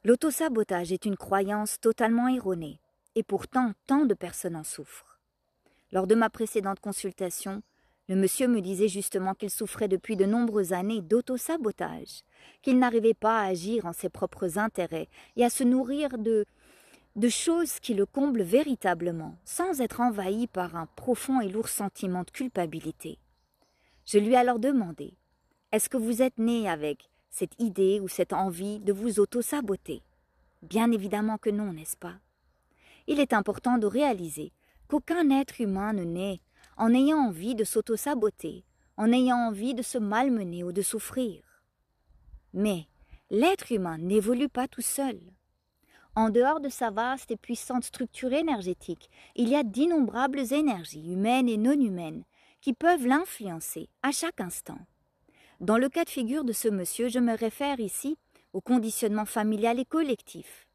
L'autosabotage est une croyance totalement erronée, et pourtant tant de personnes en souffrent. Lors de ma précédente consultation, le monsieur me disait justement qu'il souffrait depuis de nombreuses années d'autosabotage, qu'il n'arrivait pas à agir en ses propres intérêts et à se nourrir de choses qui le comblent véritablement, sans être envahi par un profond et lourd sentiment de culpabilité. Je lui ai alors demandé, est-ce que vous êtes né avec cette idée ou cette envie de vous auto-saboter? Bien évidemment que non, n'est-ce pas? Il est important de réaliser qu'aucun être humain ne naît en ayant envie de s'auto-saboter, en ayant envie de se malmener ou de souffrir. Mais l'être humain n'évolue pas tout seul. En dehors de sa vaste et puissante structure énergétique, il y a d'innombrables énergies humaines et non humaines qui peuvent l'influencer à chaque instant. Dans le cas de figure de ce monsieur, je me réfère ici au conditionnement familial et collectif.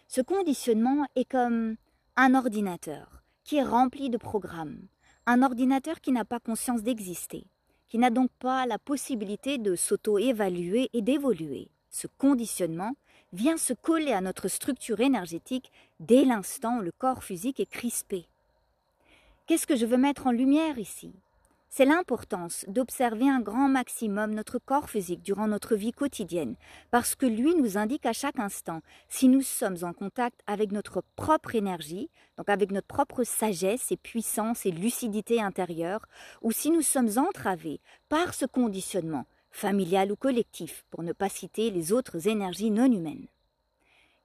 Ce conditionnement est comme un ordinateur qui est rempli de programmes, un ordinateur qui n'a pas conscience d'exister, qui n'a donc pas la possibilité de s'auto-évaluer et d'évoluer. Ce conditionnement vient se coller à notre structure énergétique dès l'instant où le corps physique est crispé. Qu'est-ce que je veux mettre en lumière ici? C'est l'importance d'observer un grand maximum notre corps physique durant notre vie quotidienne, parce que lui nous indique à chaque instant si nous sommes en contact avec notre propre énergie, donc avec notre propre sagesse et puissance et lucidité intérieure, ou si nous sommes entravés par ce conditionnement, familial ou collectif, pour ne pas citer les autres énergies non humaines.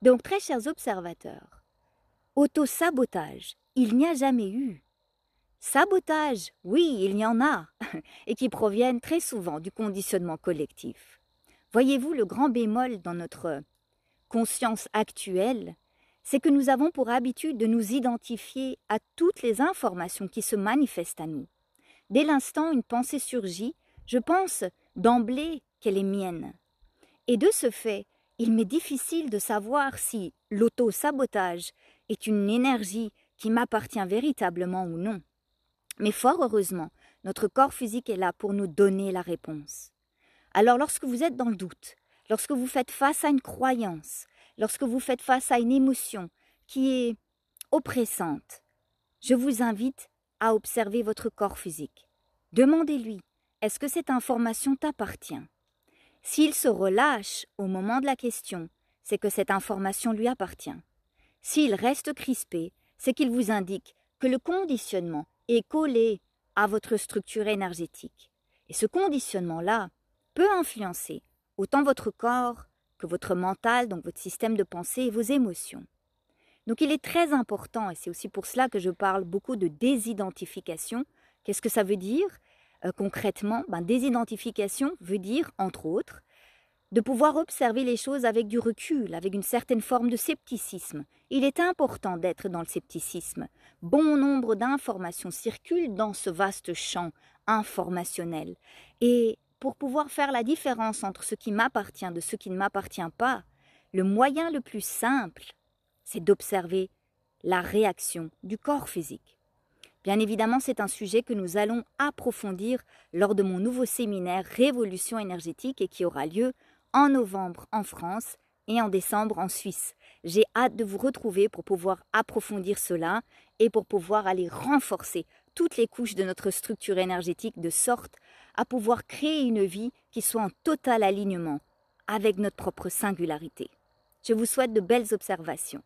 Donc, très chers observateurs, auto-sabotage, il n'y a jamais eu. Sabotage, oui, il y en a, et qui proviennent très souvent du conditionnement collectif. Voyez-vous, le grand bémol dans notre conscience actuelle, c'est que nous avons pour habitude de nous identifier à toutes les informations qui se manifestent à nous. Dès l'instant où une pensée surgit, je pense d'emblée qu'elle est mienne. Et de ce fait, il m'est difficile de savoir si l'auto-sabotage est une énergie qui m'appartient véritablement ou non. Mais fort heureusement, notre corps physique est là pour nous donner la réponse. Alors lorsque vous êtes dans le doute, lorsque vous faites face à une croyance, lorsque vous faites face à une émotion qui est oppressante, je vous invite à observer votre corps physique. Demandez-lui, est-ce que cette information t'appartient? S'il se relâche au moment de la question, c'est que cette information lui appartient. S'il reste crispé, c'est qu'il vous indique que le conditionnement est collé à votre structure énergétique. Et ce conditionnement-là peut influencer autant votre corps que votre mental, donc votre système de pensée et vos émotions. Donc il est très important, et c'est aussi pour cela que je parle beaucoup de désidentification. Qu'est-ce que ça veut dire concrètement? Désidentification veut dire, entre autres, de pouvoir observer les choses avec du recul, avec une certaine forme de scepticisme. Il est important d'être dans le scepticisme. Bon nombre d'informations circulent dans ce vaste champ informationnel. Et pour pouvoir faire la différence entre ce qui m'appartient de ce qui ne m'appartient pas, le moyen le plus simple, c'est d'observer la réaction du corps physique. Bien évidemment, c'est un sujet que nous allons approfondir lors de mon nouveau séminaire Révolution énergétique et qui aura lieu en novembre en France et en décembre en Suisse. J'ai hâte de vous retrouver pour pouvoir approfondir cela et pour pouvoir aller renforcer toutes les couches de notre structure énergétique de sorte à pouvoir créer une vie qui soit en total alignement avec notre propre singularité. Je vous souhaite de belles observations.